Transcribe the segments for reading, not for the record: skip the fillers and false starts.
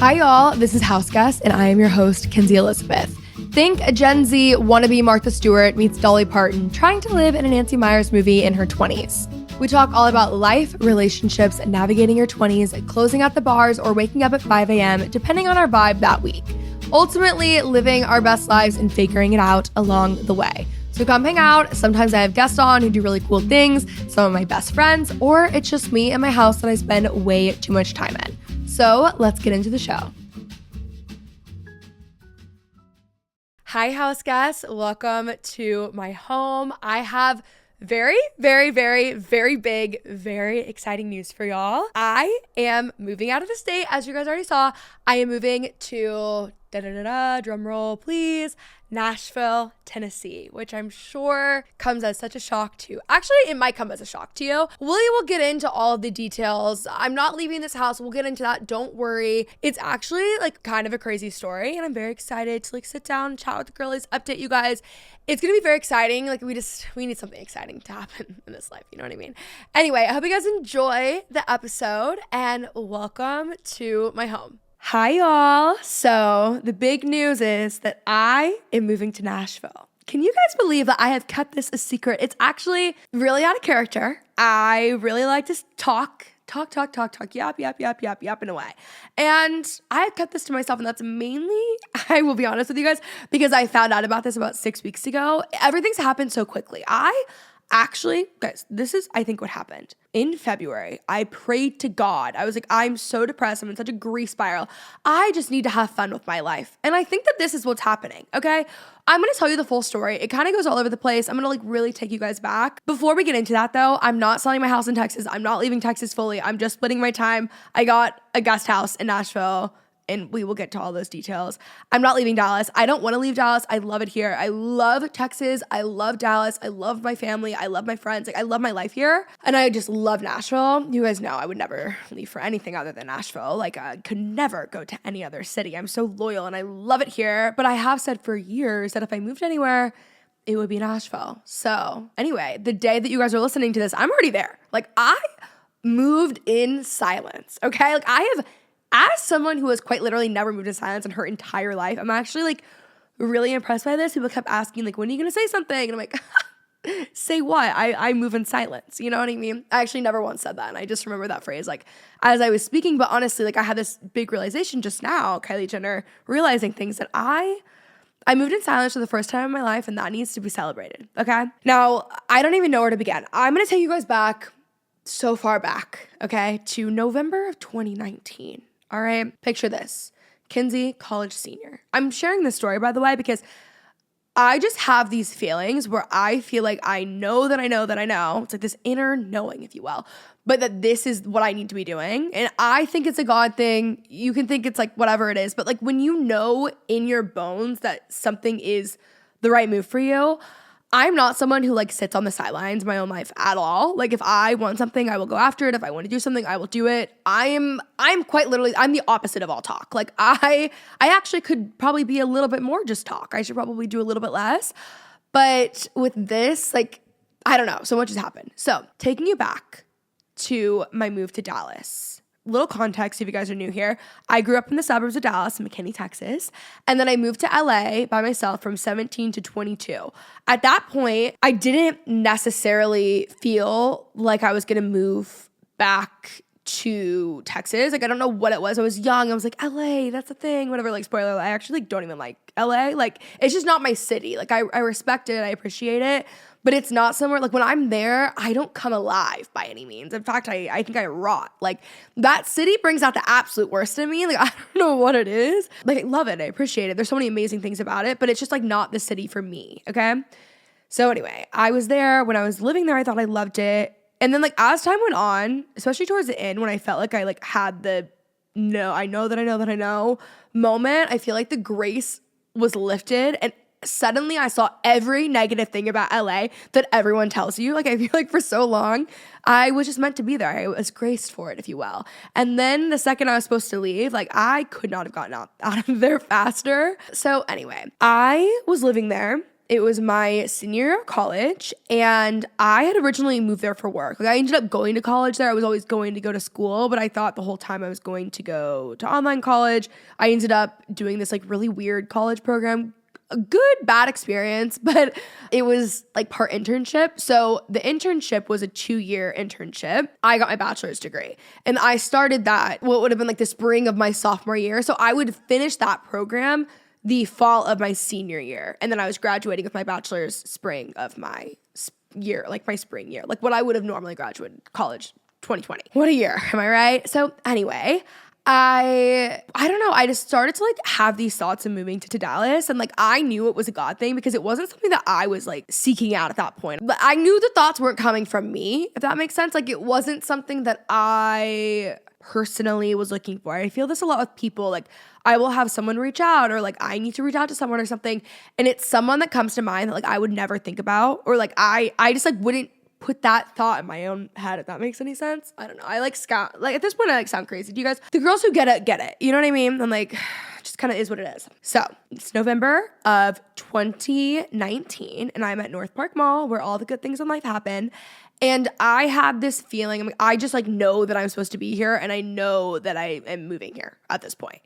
Hi y'all, this is House Guest and I am your host, Kenzie Elizabeth. Think a Gen Z wannabe Martha Stewart meets Dolly Parton trying to live in a Nancy Meyers movie in her 20s. We talk all about life, relationships, navigating your 20s, closing out the bars, or waking up at 5 a.m. depending on our vibe that week. Ultimately, living our best lives and figuring it out along the way. So come hang out. Sometimes I have guests on who do really cool things, some of my best friends, or it's just me and my house that I spend way too much time in. So let's get into the show. Hi, house guests. Welcome to my home. I have very big, very exciting news for y'all. I am moving out of the state. As you guys already saw, I am moving to, drum roll please, Nashville, Tennessee, which I'm sure comes as such a shock to you. Actually, it might come as a shock to you. We will get into all of the details. I'm not leaving this house. We'll get into that. Don't worry. It's actually like kind of a crazy story, and I'm very excited to like sit down, chat with the girlies, update you guys. It's gonna be very exciting. Like we need something exciting to happen in this life. You know what I mean? Anyway, I hope you guys enjoy the episode and welcome to my home. Hi, y'all. So the big news is that I am moving to Nashville. Can you guys believe that I have kept this a secret? It's actually really out of character. I really like to talk, yap and away. And I have kept this to myself, and that's mainly, I will be honest with you guys, because I found out about this about 6 weeks ago. Everything's happened so quickly. Actually, guys, this is, I think, what happened. In February, I prayed to God. I was like, I'm so depressed. I'm in such a grief spiral. I just need to have fun with my life. And I think that this is what's happening, okay? I'm going to tell you the full story. It kind of goes all over the place. I'm going to like really take you guys back. Before we get into that though, I'm not selling my house in Texas. I'm not leaving Texas fully. I'm just splitting my time. I got a guest house in Nashville, and we will get to all those details. I'm not leaving Dallas. I don't want to leave Dallas. I love it here. I love Texas. I love Dallas. I love my family. I love my friends. Like I love my life here. And I just love Nashville. You guys know I would never leave for anything other than Nashville. Like I could never go to any other city. I'm so loyal and I love it here. But I have said for years that if I moved anywhere, it would be Nashville. So anyway, the day that you guys are listening to this, I'm already there. Like I moved in silence, okay? Like I have, as someone who has quite literally never moved in silence in her entire life, I'm actually like really impressed by this. People kept asking like, when are you going to say something? And I'm like, say what? I move in silence. You know what I mean? I actually never once said that. And I just remember that phrase like as I was speaking. But honestly, like I had this big realization just now, Kylie Jenner, realizing things that I moved in silence for the first time in my life, and that needs to be celebrated. Okay. Now, I don't even know where to begin. I'm going to take you guys back so far back, okay, to November of 2019. All right, picture this. Kenzie, college senior. I'm sharing this story, by the way, because I just have these feelings where I feel like I know that I know that I know. It's like this inner knowing, if you will, but that this is what I need to be doing. And I think it's a God thing. You can think it's like whatever it is, but like when you know in your bones that something is the right move for you, I'm not someone who like sits on the sidelines of my own life at all. Like if I want something, I will go after it. If I want to do something, I will do it. I'm quite literally, I'm the opposite of all talk. Like I actually could probably be a little bit more just talk. I should probably do a little bit less. But with this, like, I don't know, so much has happened. So taking you back to my move to Dallas. Little context if you guys are new here. I grew up in the suburbs of Dallas, McKinney, Texas. And then I moved to LA by myself from 17 to 22. At that point, I didn't necessarily feel like I was going to move back to Texas. Like, I don't know what it was. I was young. I was like, LA, that's a thing, whatever. Like, spoiler alert, I actually like, don't even like LA. Like, it's just not my city. Like, I respect it. I appreciate it. But it's not somewhere, like when I'm there, I don't come alive by any means. In fact, I think I rot. Like that city brings out the absolute worst in me. Like I don't know what it is. Like I love it. I appreciate it. There's so many amazing things about it, but it's just like not the city for me, okay? So anyway, I was there. When I was living there, I thought I loved it. And then like as time went on, especially towards the end when I felt like I like had the no, I know that I know that I know moment, I feel like the grace was lifted and suddenly I saw every negative thing about LA that everyone tells you. Like I feel like for so long, I was just meant to be there. I was graced for it, if you will. And then the second I was supposed to leave, like I could not have gotten out of there faster. So anyway, I was living there It was my senior year of college, and I had originally moved there for work. Like, I ended up going to college there. I was always going to go to school, but I thought the whole time I was going to go to online college. I ended up doing this like really weird college program. A good, bad experience, but it was like part internship. So the internship was a 2-year internship. I got my bachelor's degree, and I started that what would have been like the spring of my sophomore year. So I would finish that program the fall of my senior year. And then I was graduating with my bachelor's spring of my year, like my spring year, like what I would have normally graduated college 2020. What a year, am I right? So anyway, I don't know. I just started to like have these thoughts of moving to Dallas, and like I knew it was a God thing because it wasn't something that I was like seeking out at that point. But I knew the thoughts weren't coming from me, if that makes sense. Like it wasn't something that I personally was looking for. I feel this a lot with people. Like I will have someone reach out, or like I need to reach out to someone or something, and it's someone that comes to mind that like I would never think about, or like I just like wouldn't put that thought in my own head, if that makes any sense. I don't know. I like scout. Like at this point, I like sound crazy. Do you guys? The girls who get it, get it. You know what I mean? I'm like, just kind of is what it is. So it's November of 2019, and I'm at North Park Mall where all the good things in life happen. And I have this feeling, I just like know that I'm supposed to be here, and I know that I am moving here at this point.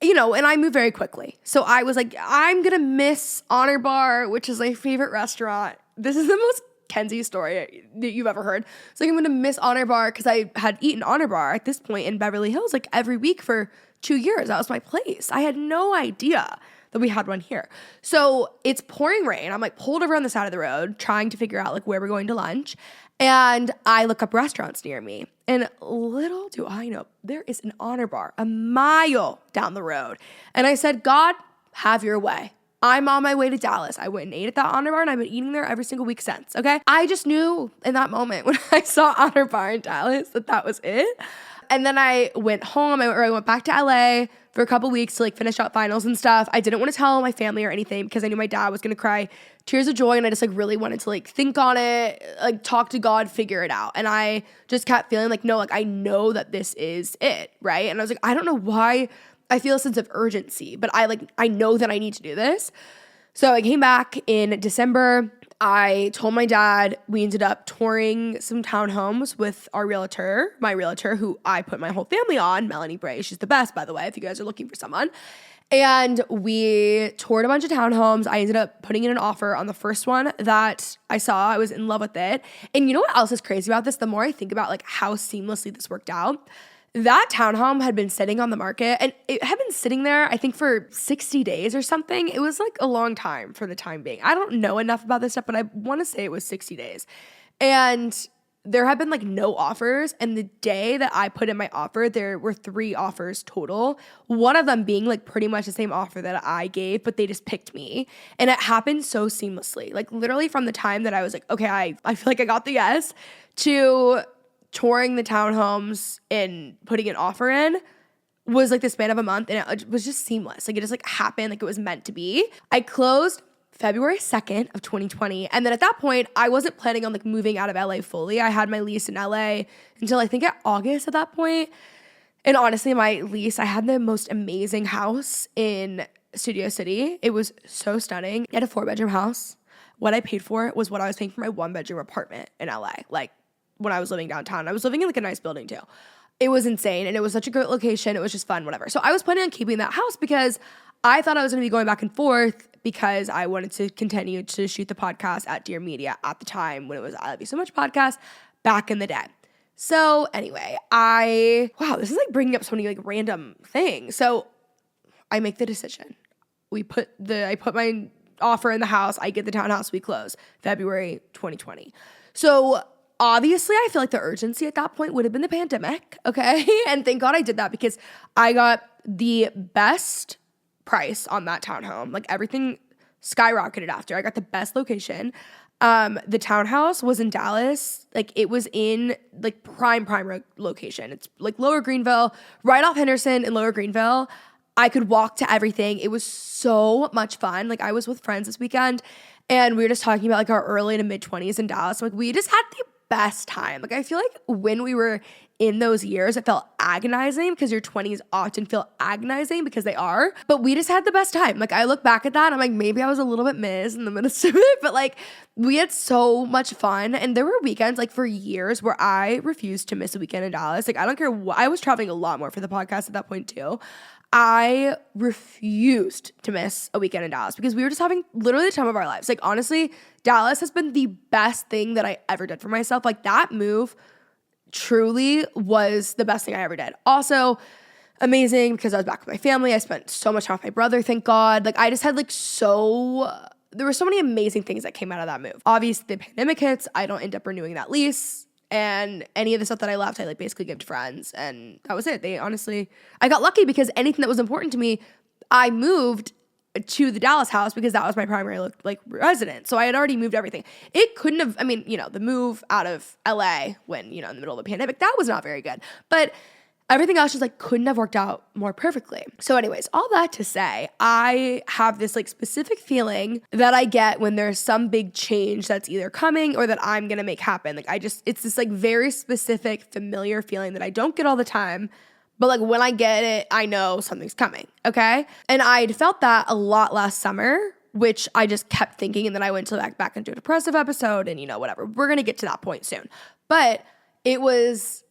You know, and I moved very quickly. So I was like, I'm going to miss Honor Bar, which is my favorite restaurant. This is the most Kenzie story that you've ever heard. So I'm going to miss Honor Bar because I had eaten Honor Bar at this point in Beverly Hills like every week for 2 years. That was my place. I had no idea that we had one here. So it's pouring rain. I'm like pulled over on the side of the road trying to figure out like where we're going to lunch. And I look up restaurants near me. And little do I know, there is an Honor Bar a mile down the road. And I said, God, have your way. I'm on my way to Dallas. I went and ate at that Honor Bar, and I've been eating there every single week since, okay? I just knew in that moment when I saw Honor Bar in Dallas that was it. And then I went home, I went back to LA for a couple weeks to like finish out finals and stuff. I didn't want to tell my family or anything because I knew my dad was going to cry tears of joy, and I just like really wanted to like think on it, like talk to God, figure it out. And I just kept feeling like, no, like I know that this is it, right? And I was like, I don't know why I feel a sense of urgency, but I know that I need to do this. So I came back in December. I told my dad. We ended up touring some townhomes with our realtor, my realtor, who I put my whole family on, Melanie Bray. She's the best, by the way, if you guys are looking for someone. And we toured a bunch of townhomes. I ended up putting in an offer on the first one that I saw. I was in love with it. And you know what else is crazy about this? The more I think about like how seamlessly this worked out, that townhome had been sitting on the market, and it had been sitting there, I think, for 60 days or something. It was like a long time for the time being. I don't know enough about this stuff, but I want to say it was 60 days. And there had been like no offers. And the day that I put in my offer, there were 3 offers total. One of them being like pretty much the same offer that I gave, but they just picked me. And it happened so seamlessly. Like literally from the time that I was like, okay, I feel like I got the yes, to touring the townhomes and putting an offer in was like the span of a month, and it was just seamless. Like it just like happened like it was meant to be. I closed February 2nd of 2020. And then at that point, I wasn't planning on like moving out of LA fully. I had my lease in LA until I think at August at that point. And honestly, my lease, I had the most amazing house in Studio City. It was so stunning. I had a 4-bedroom house. What I paid for it was what I was paying for my 1-bedroom apartment in LA. Like when I was living downtown, I was living in like a nice building too. It was insane, and it was such a great location. It was just fun, whatever. So I was planning on keeping that house because I thought I was going to be going back and forth because I wanted to continue to shoot the podcast at Dear Media at the time when it was I Love You So Much podcast back in the day. So anyway, wow, this is like bringing up so many like random things. So I make the decision. I put my offer in the house. I get the townhouse. We close February 2020. So obviously, I feel like the urgency at that point would have been the pandemic, okay? And thank God I did that because I got the best price on that townhome. Like everything skyrocketed after. I got the best location. The townhouse was in Dallas. Like it was in like prime location. It's like Lower Greenville, right off Henderson in Lower Greenville. I could walk to everything. It was so much fun. Like I was with friends this weekend, and we were just talking about like our early to mid 20s in Dallas. Like we just had the best time. Like I feel like when we were in those years, it felt agonizing because your 20s often feel agonizing because they are. But we just had the best time. Like I look back at that and I'm like, maybe I was a little bit miss in the midst of it, but like we had so much fun. And there were weekends like for years where I refused to miss a weekend in Dallas. Like I don't care what, I was traveling a lot more for the podcast at that point too. I refused to miss a weekend in Dallas because we were just having literally the time of our lives. Like honestly, Dallas has been the best thing that I ever did for myself. Like that move truly was the best thing I ever did. Also, amazing because I was back with my family. I spent so much time with my brother, thank God. Like I just had like there were so many amazing things that came out of that move. Obviously, the pandemic hits. I don't end up renewing that lease. And any of the stuff that I left, I like basically give to friends. And that was it. I got lucky because anything that was important to me, I moved to the Dallas house because that was my primary like residence. So I had already moved everything. It couldn't have, the move out of LA when, in the middle of a pandemic, that was not very good. But everything else just like couldn't have worked out more perfectly. So anyways, all that to say, I have this like specific feeling that I get when there's some big change that's either coming or that I'm going to make happen. Like it's this like very specific familiar feeling that I don't get all the time. But like when I get it, I know something's coming, okay? And I'd felt that a lot last summer, which I just kept thinking, and then I went to back into a depressive episode and whatever. We're gonna get to that point soon. But it was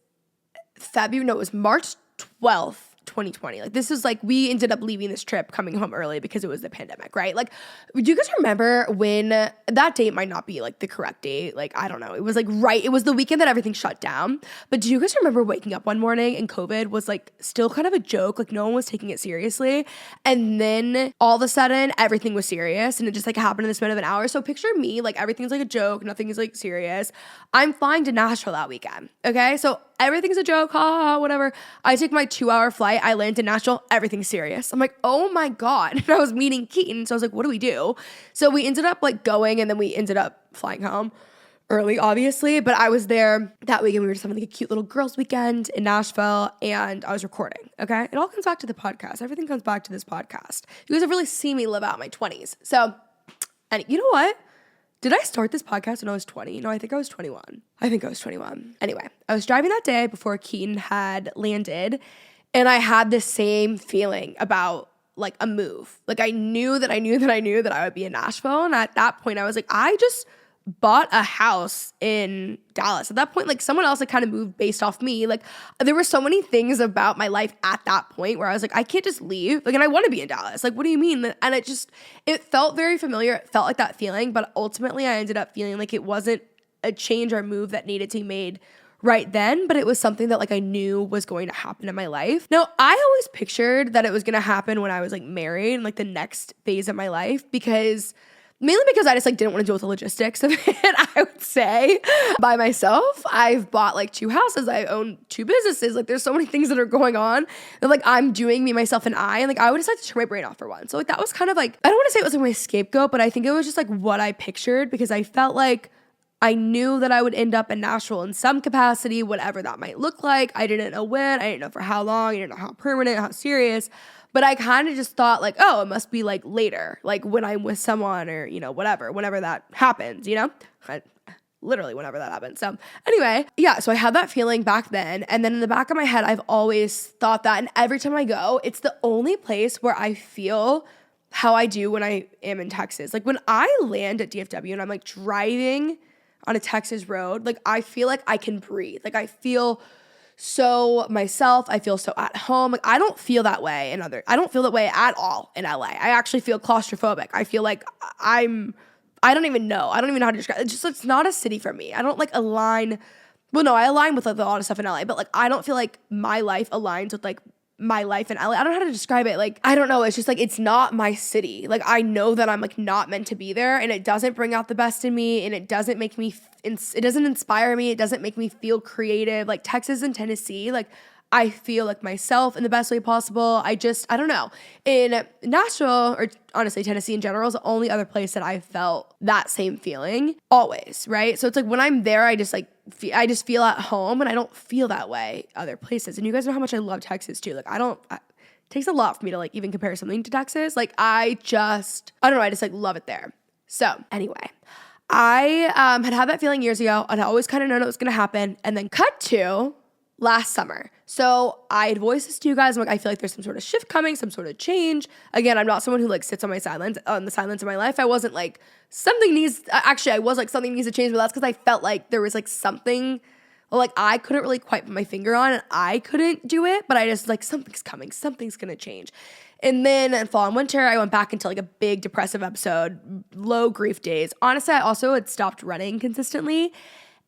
it was March 12th, 2020. Like this is like, we ended up leaving this trip coming home early because it was the pandemic, right? Like, do you guys remember when that date might not be like the correct date? Like, I don't know. It was like, it was the weekend that everything shut down. But do you guys remember waking up one morning and COVID was like still kind of a joke? Like no one was taking it seriously. And then all of a sudden everything was serious and it just like happened in the span of an hour. So picture me, like everything's like a joke. Nothing is like serious. I'm flying to Nashville that weekend. Okay. So everything's a joke, whatever. I take my 2-hour flight. I land in Nashville. Everything's serious. I'm like, oh my God. And I was meeting Keaton. So I was like, what do we do? So we ended up like going and then we ended up flying home early, obviously. But I was there that weekend. We were just having like a cute little girls' weekend in Nashville and I was recording. Okay. It all comes back to the podcast. Everything comes back to this podcast. You guys have really seen me live out my 20s. So, and you know what? Did I start this podcast when I was 20? No, I think I was 21. Anyway, I was driving that day before Keaton had landed, and I had the same feeling about like a move. Like I knew that I would be in Nashville, and at that point I was like, I just bought a house in Dallas. At that point, like someone else had kind of moved based off me. Like there were so many things about my life at that point where I was like, I can't just leave. Like, and I want to be in Dallas. Like, what do you mean? And it felt very familiar. It felt like that feeling, but ultimately I ended up feeling like it wasn't a change or move that needed to be made right then, but it was something that like I knew was going to happen in my life. Now, I always pictured that it was going to happen when I was like married and like the next phase of my life mainly because I just like didn't want to deal with the logistics of it, I would say, by myself. I've bought like 2 houses. I own 2 businesses. Like there's so many things that are going on that like I'm doing, me, myself, and I. And like I would just like to turn my brain off for one. So like that was kind of like, I don't want to say it was like my scapegoat, but I think it was just like what I pictured because I felt like I knew that I would end up in Nashville in some capacity, whatever that might look like. I didn't know when. I didn't know for how long. I didn't know how permanent, how serious. But I kind of just thought like, oh, it must be like later, like when I'm with someone or, whenever that happens, literally whenever that happens. So anyway, yeah, so I had that feeling back then. And then in the back of my head, I've always thought that. And every time I go, it's the only place where I feel how I do when I am in Texas. Like when I land at DFW and I'm like driving on a Texas road, like I feel like I can breathe. Like I feel so myself. I feel so at home. Like I don't feel that way I don't feel that way at all in LA. I actually feel claustrophobic. I feel like I don't even know how to describe it. It's not a city for me. I don't like align. Well, no, I align with like a lot of stuff in LA, but like I don't feel like my life aligns with like my life in LA. I don't know how to describe it. Like, I don't know. It's just like, it's not my city. Like, I know that I'm like not meant to be there and it doesn't bring out the best in me and it doesn't make me, it doesn't inspire me. It doesn't make me feel creative. Like Texas and Tennessee, like I feel like myself in the best way possible. I don't know. In Nashville, or honestly Tennessee in general, is the only other place that I felt that same feeling always, right? So it's like when I'm there, I just feel at home and I don't feel that way other places. And you guys know how much I love Texas too. Like it takes a lot for me to like even compare something to Texas. Like I don't know, I just like love it there. So anyway, I had that feeling years ago and I always kind of known it was going to happen. And then cut to last summer. So I had voiced this to you guys. I'm like, I feel like there's some sort of shift coming, some sort of change. Again, I'm not someone who like sits on the silence of my life. I wasn't like I was like something needs to change, but that's because I felt like there was like something like I couldn't really quite put my finger on and I couldn't do it, but I just like something's coming, something's gonna change. And then in fall and winter, I went back into like a big depressive episode, low grief days. Honestly, I also had stopped running consistently.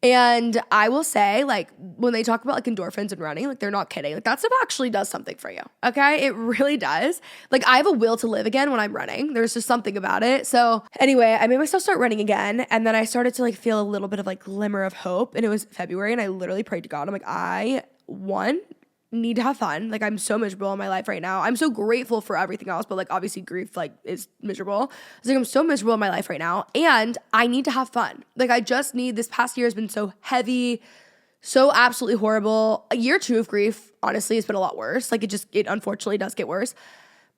And I will say, like, when they talk about like endorphins and running, like they're not kidding. Like that stuff actually does something for you. Okay. It really does. Like I have a will to live again when I'm running. There's just something about it. So anyway, I made myself start running again. And then I started to like feel a little bit of like glimmer of hope. And it was February and I literally prayed to God. I'm like, I need to have fun. Like I'm so miserable in my life right now. I'm so grateful for everything else, but like obviously grief like is miserable. I was like, I'm so miserable in my life right now and I need to have fun. Like I just need, this past year has been so heavy, so absolutely horrible. Year 2 of grief, honestly, has been a lot worse. Like it unfortunately does get worse.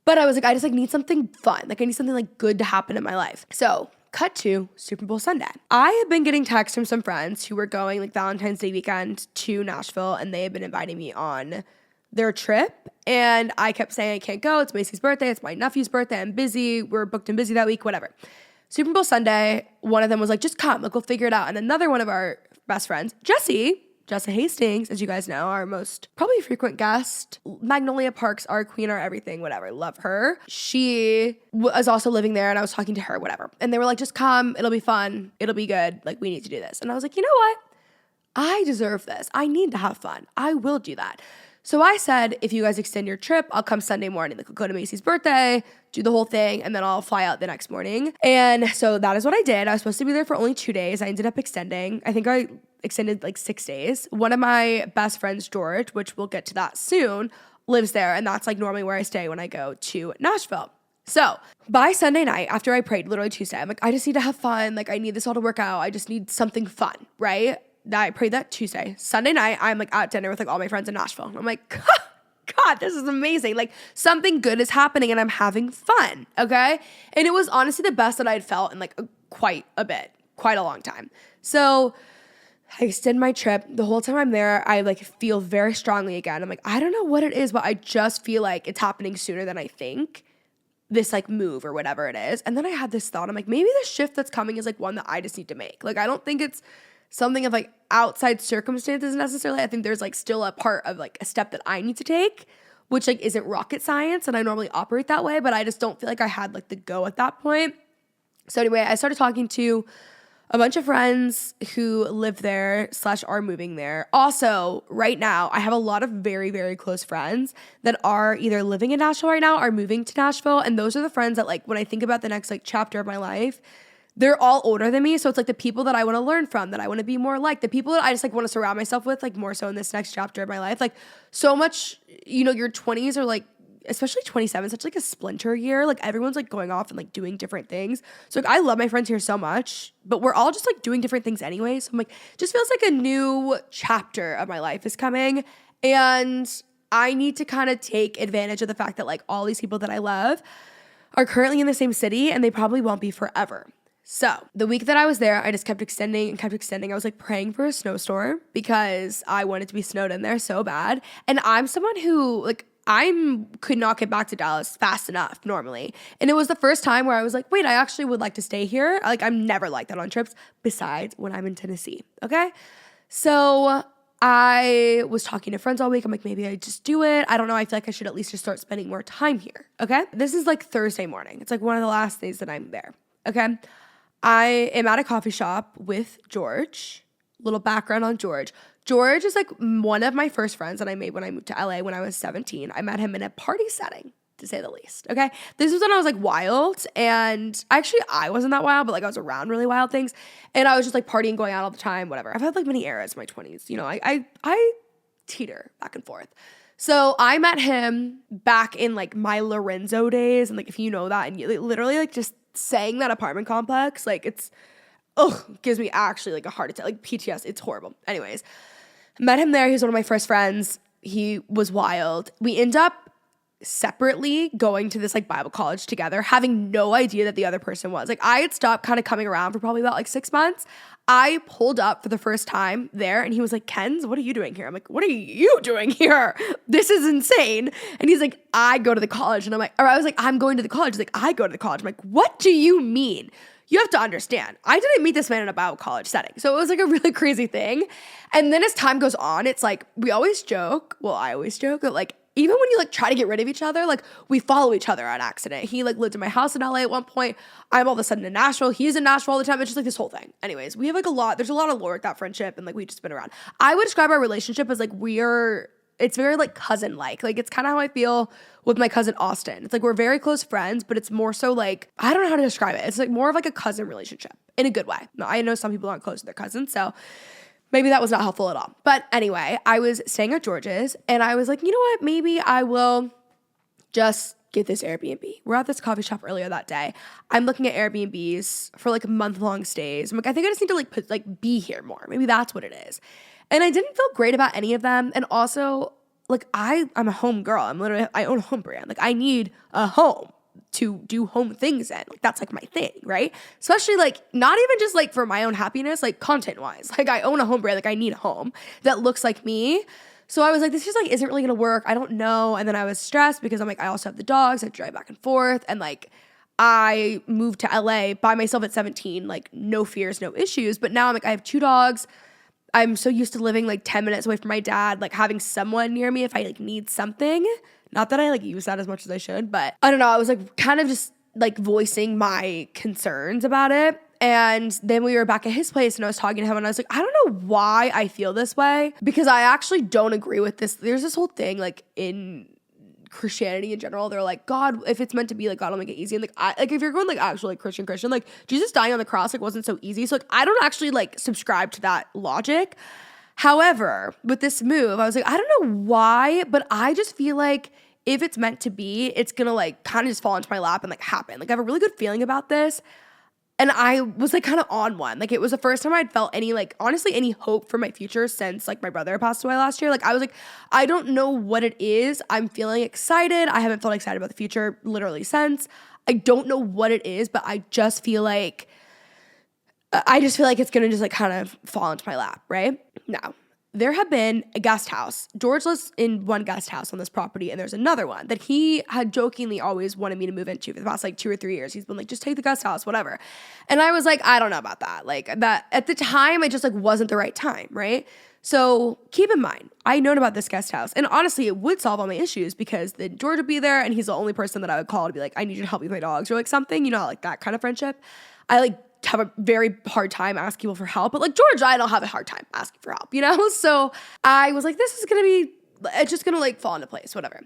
But I was like, I just like need something fun. Like I need something like good to happen in my life. So cut to Super Bowl Sunday. I have been getting texts from some friends who were going like Valentine's Day weekend to Nashville and they have been inviting me on their trip. And I kept saying, I can't go. It's Macy's birthday. It's my nephew's birthday. I'm busy. We're booked and busy that week, whatever. Super Bowl Sunday, one of them was like, just come. Like we'll figure it out. And another one of our best friends, Jessa Hastings, as you guys know, our most probably frequent guest, Magnolia Parks, our queen, our everything, whatever. Love her. She was also living there and I was talking to her, whatever. And they were like, just come. It'll be fun. It'll be good. Like we need to do this. And I was like, you know what? I deserve this. I need to have fun. I will do that. So I said, if you guys extend your trip, I'll come Sunday morning. Like, I'll go to Macy's birthday, do the whole thing, and then I'll fly out the next morning. And so that is what I did. I was supposed to be there for only 2 days. I ended up extending. I think I extended like 6 days. One of my best friends, George, which we'll get to that soon, lives there. And that's like normally where I stay when I go to Nashville. So by Sunday night, after I prayed, literally Tuesday, I'm like, I just need to have fun. Like, I need this all to work out. I just need something fun, right? I prayed that Tuesday. Sunday night, I'm like at dinner with like all my friends in Nashville. And I'm like, God, this is amazing. Like something good is happening and I'm having fun. Okay. And it was honestly the best that I'd felt in like quite a long time. So I extend my trip. The whole time I'm there, I like feel very strongly again. I'm like, I don't know what it is, but I just feel like it's happening sooner than I think. This like move or whatever it is. And then I had this thought. I'm like, maybe the shift that's coming is like one that I just need to make. Like, I don't think it's something of like outside circumstances necessarily. I think there's like still a part of like a step that I need to take, which like isn't rocket science. And I normally operate that way, but I just don't feel like I had like the go at that point. So anyway, I started talking to a bunch of friends who live there / are moving there. Also, right now, I have a lot of very, very close friends that are either living in Nashville right now or moving to Nashville. And those are the friends that like when I think about the next like chapter of my life, they're all older than me. So it's like the people that I want to learn from, that I want to be more like, the people that I just like want to surround myself with, like more so in this next chapter of my life. Like so much, you know, your 20s are like, especially 27, such like a splinter year. Like everyone's like going off and like doing different things. So like I love my friends here so much, but we're all just like doing different things anyway. So I'm like, just feels like a new chapter of my life is coming. And I need to kind of take advantage of the fact that like all these people that I love are currently in the same city and they probably won't be forever. So the week that I was there, I just kept extending and kept extending. I was like praying for a snowstorm because I wanted to be snowed in there so bad. And I'm someone who like, could not get back to Dallas fast enough normally. And it was the first time where I was like, wait, I actually would like to stay here. Like I'm never like that on trips besides when I'm in Tennessee. Okay. So I was talking to friends all week. I'm like, maybe I just do it. I don't know. I feel like I should at least just start spending more time here. Okay. This is like Thursday morning. It's like one of the last days that I'm there. Okay. I am at a coffee shop with George. Little background on George. George is like one of my first friends that I made when I moved to LA when I was 17. I met him in a party setting, to say the least. Okay. This was when I was like wild. And I wasn't that wild, but like I was around really wild things. And I was just like partying, going out all the time, whatever. I've had like many eras in my 20s. You know, I teeter back and forth. So I met him back in like my Lorenzo days. And like, if you know that, and you literally like just saying that apartment complex, like it's, gives me actually like a heart attack, like PTS. It's horrible. Anyways, met him there. He was one of my first friends. He was wild. We end up separately going to this like Bible college together, having no idea that the other person was. Like I had stopped kind of coming around for probably about like 6 months. I pulled up for the first time there and he was like, Kenz, what are you doing here? I'm like, what are you doing here? This is insane. And he's like, I go to the college. And I was like, I'm going to the college. He's like, I go to the college. I'm like, what do you mean? You have to understand, I didn't meet this man in a Bible college setting. So it was like a really crazy thing. And then as time goes on, it's like, we always joke. Well, I always joke that like, even when you like try to get rid of each other, like we follow each other on accident. He like lived in my house in LA at one point. I'm all of a sudden in Nashville. He's in Nashville all the time. It's just like this whole thing. Anyways, we have like there's a lot of lore with that friendship and like we've just been around. I would describe our relationship as like it's very like cousin-like. Like it's kind of how I feel with my cousin Austin. It's like we're very close friends, but it's more so like, I don't know how to describe it. It's like more of like a cousin relationship in a good way. No, I know some people aren't close to their cousins, so maybe that was not helpful at all. But anyway, I was staying at George's and I was like, you know what? Maybe I will just get this Airbnb. We're at this coffee shop earlier that day. I'm looking at Airbnbs for like month-long stays. I'm like, I think I just need to be here more. Maybe that's what it is. And I didn't feel great about any of them. And also, like, I'm a home girl. I own a home brand. Like, I need a home to do home things in. Like, that's, like, my thing, right? Especially, like, not even just, like, for my own happiness, like, content-wise. Like, I own a home brand. Like, I need a home that looks like me. So I was like, this just, like, isn't really going to work. I don't know. And then I was stressed because I'm like, I also have the dogs. I drive back and forth. And, like, I moved to LA by myself at 17. Like, no fears, no issues. But now I'm like, I have 2 dogs. I'm so used to living like 10 minutes away from my dad, like having someone near me if I like need something. Not that I like use that as much as I should, but I don't know. I was like kind of just like voicing my concerns about it. And then we were back at his place and I was talking to him and I was like, I don't know why I feel this way because I actually don't agree with this. There's this whole thing like in Christianity in general, they're like, God, if it's meant to be, like, God will make it easy. And like, if you're going like actually like Christian, like Jesus dying on the cross, like wasn't so easy. So like, I don't actually like subscribe to that logic. However, with this move, I was like, I don't know why, but I just feel like if it's meant to be, it's gonna like kind of just fall into my lap and like happen. Like I have a really good feeling about this. And I was like kind of on one. Like it was the first time I'd felt any like honestly any hope for my future since like my brother passed away last year. Like I was like, I don't know what it is. I'm feeling excited. I haven't felt excited about the future literally since. I don't know what it is, but I just feel like it's gonna just like kind of fall into my lap, right? Now, there have been a guest house. George lives in one guest house on this property, and there's another one that he had jokingly always wanted me to move into for the past like 2 or 3 years. He's been like, just take the guest house, whatever. And I was like, I don't know about that. Like that at the time, it just like wasn't the right time, right? So keep in mind, I known about this guest house, and honestly, it would solve all my issues because then George would be there, and he's the only person that I would call to be like, I need you to help me with my dogs or like something, you know, like that kind of friendship. I like have a very hard time asking people for help, but like George, I don't have a hard time asking for help, you know? So I was like, it's just gonna like fall into place, whatever.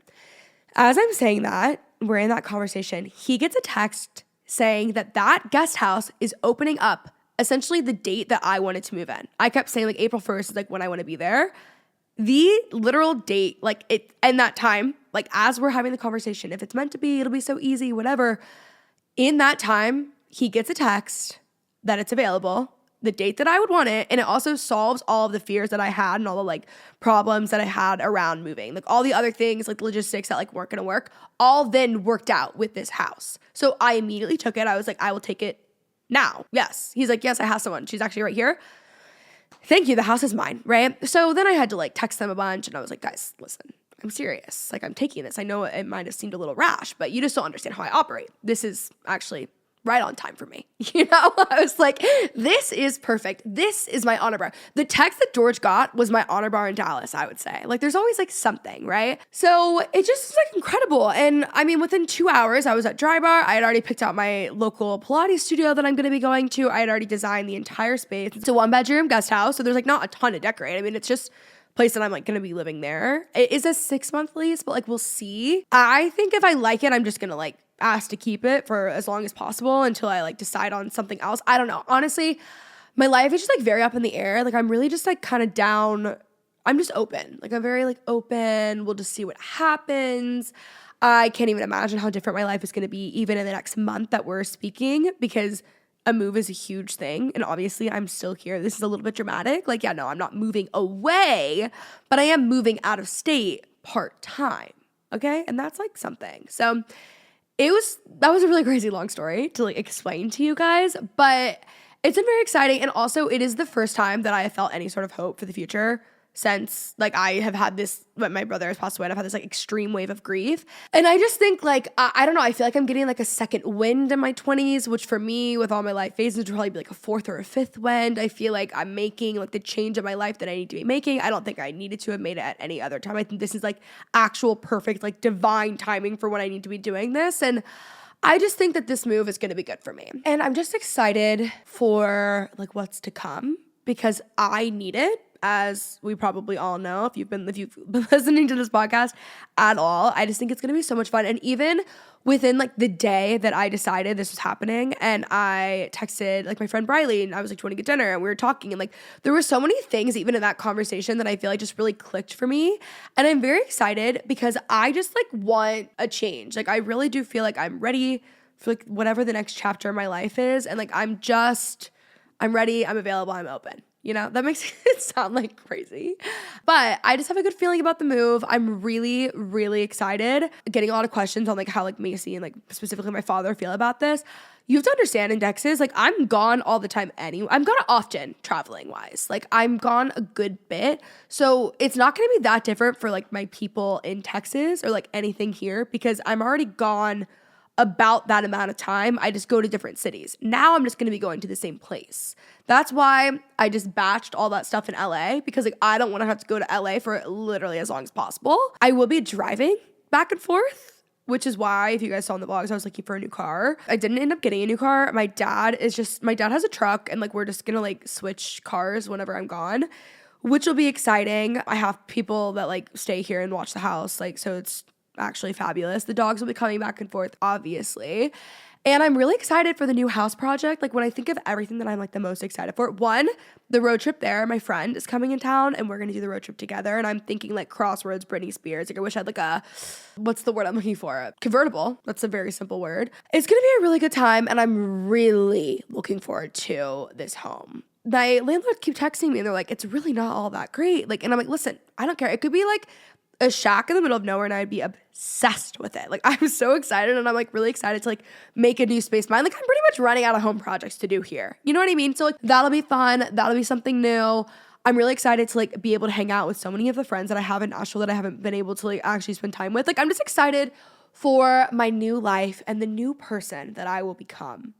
As I'm saying that, we're in that conversation, he gets a text saying that guest house is opening up essentially the date that I wanted to move in. I kept saying like April 1st is like when I want to be there. The literal date, like it, and that time, like as we're having the conversation, if it's meant to be, it'll be so easy, whatever. In that time, he gets a text that it's available, the date that I would want it, and it also solves all of the fears that I had and all the like problems that I had around moving. Like all the other things, like the logistics that like weren't gonna work, all then worked out with this house. So I immediately took it. I was like, I will take it now. Yes. He's like, yes, I have someone. She's actually right here. Thank you. The house is mine, right? So then I had to like text them a bunch and I was like, guys, listen, I'm serious. Like I'm taking this. I know it might have seemed a little rash, but you just don't understand how I operate. This is actually right on time for me. You know, I was like, this is perfect. This is my honor bar. The text that George got was my honor bar in Dallas, I would say. Like, there's always like something, right? So it just is like incredible. And I mean, within 2 hours, I was at Dry Bar. I had already picked out my local Pilates studio that I'm going to be going to. I had already designed the entire space. It's a 1-bedroom guest house. So there's like not a ton to decorate. I mean, it's just place that I'm like going to be living there. It is a 6-month lease, but like we'll see. I think if I like it, I'm just going to like ask to keep it for as long as possible until I like decide on something else. I don't know. Honestly, my life is just like very up in the air. Like I'm really just like kind of down. I'm just open. Like I'm very like open. We'll just see what happens. I can't even imagine how different my life is going to be even in the next month that we're speaking because a move is a huge thing. And obviously I'm still here. This is a little bit dramatic. Like, yeah, no, I'm not moving away, but I am moving out of state part-time. okay? And that's like something. So that was a really crazy long story to like explain to you guys, but it's been very exciting. And also it is the first time that I have felt any sort of hope for the future since like I have had this, when my brother has passed away, and I've had this like extreme wave of grief. And I just think like, I don't know, I feel like I'm getting like a second wind in my 20s, which for me with all my life phases would probably be like a fourth or a fifth wind. I feel like I'm making like the change of my life that I need to be making. I don't think I needed to have made it at any other time. I think this is like actual perfect, like divine timing for when I need to be doing this. And I just think that this move is going to be good for me. And I'm just excited for like what's to come because I need it. As we probably all know, if you've been listening to this podcast at all, I just think it's going to be so much fun. And even within like the day that I decided this was happening, and I texted like my friend Briley, and I was like, "Do you want to get dinner?" And we were talking, and like there were so many things even in that conversation that I feel like just really clicked for me. And I'm very excited because I just like want a change. Like I really do feel like I'm ready for like whatever the next chapter of my life is, and like I'm ready, I'm available, I'm open. You know, that makes it sound like crazy. But I just have a good feeling about the move. I'm really, really excited. Getting a lot of questions on like how like Macy and like specifically my father feel about this. You have to understand in Texas, like I'm gone all the time anyway. I'm gone often traveling wise. Like I'm gone a good bit. So it's not going to be that different for like my people in Texas or like anything here because I'm already gone about that amount of time. I just go to different cities. Now I'm just going to be going to the same place. That's why I just batched all that stuff in LA because like I don't want to have to go to LA for literally as long as possible. I will be driving back and forth, which is why if you guys saw in the vlogs, I was looking for a new car. I didn't end up getting a new car. My dad has a truck and like we're just going to like switch cars whenever I'm gone, which will be exciting. I have people that like stay here and watch the house. Like, so it's actually fabulous. The dogs will be coming back and forth, obviously. And I'm really excited for the new house project. Like when I think of everything that I'm like the most excited for, one, the road trip there, my friend is coming in town and we're going to do the road trip together. And I'm thinking like Crossroads, Britney Spears. Like I wish I had like what's the word I'm looking for? A convertible. That's a very simple word. It's going to be a really good time. And I'm really looking forward to this home. My landlord keep texting me and they're like, it's really not all that great. Like, and I'm like, listen, I don't care. It could be like a shack in the middle of nowhere and I'd be obsessed with it. Like I'm so excited and I'm like really excited to like make a new space mine. Like I'm pretty much running out of home projects to do here. You know what I mean? So like that'll be fun. That'll be something new. I'm really excited to like be able to hang out with so many of the friends that I have in Nashville that I haven't been able to like actually spend time with. Like I'm just excited for my new life and the new person that I will become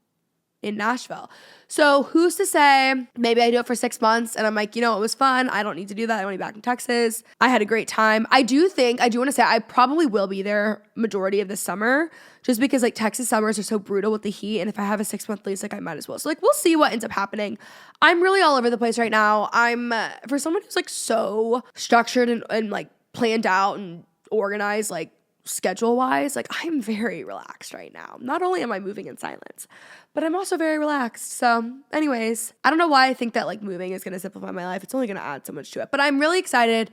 in Nashville. So who's to say maybe I do it for 6 months and I'm like, you know, it was fun. I don't need to do that. I want to be back in Texas. I had a great time. I do want to say I probably will be there majority of the summer just because like Texas summers are so brutal with the heat. And if I have a 6-month lease, like I might as well. So like, we'll see what ends up happening. I'm really all over the place right now. I'm for someone who's like so structured and like planned out and organized, like schedule wise, like I'm very relaxed right now. Not only am I moving in silence, but I'm also very relaxed. So anyways, I don't know why I think that like moving is going to simplify my life. It's only going to add so much to it, but I'm really excited.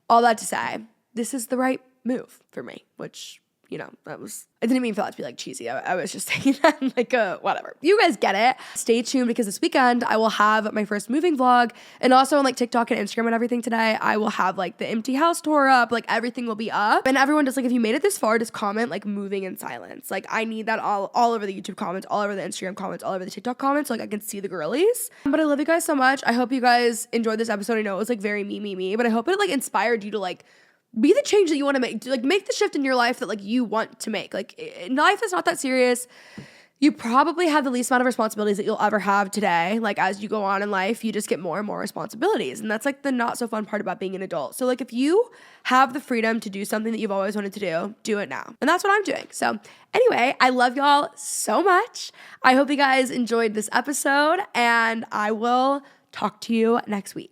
All that to say, this is the right move for me, which, you know, I didn't mean for that to be like cheesy. I was just saying that like whatever. You guys get it. Stay tuned because this weekend I will have my first moving vlog and also on like TikTok and Instagram and everything today, I will have like the empty house tour up, like everything will be up. And everyone just like, if you made it this far, just comment like moving in silence. Like I need that all over the YouTube comments, all over the Instagram comments, all over the TikTok comments, so like I can see the girlies. But I love you guys so much. I hope you guys enjoyed this episode. I know it was like very me, but I hope it like inspired you to like be the change that you want to make. Like make the shift in your life that like you want to make. Like life is not that serious. You probably have the least amount of responsibilities that you'll ever have today. Like as you go on in life, you just get more and more responsibilities. And that's like the not so fun part about being an adult. So like if you have the freedom to do something that you've always wanted to do it now. And that's what I'm doing. So anyway, I love y'all so much. I hope you guys enjoyed this episode and I will talk to you next week.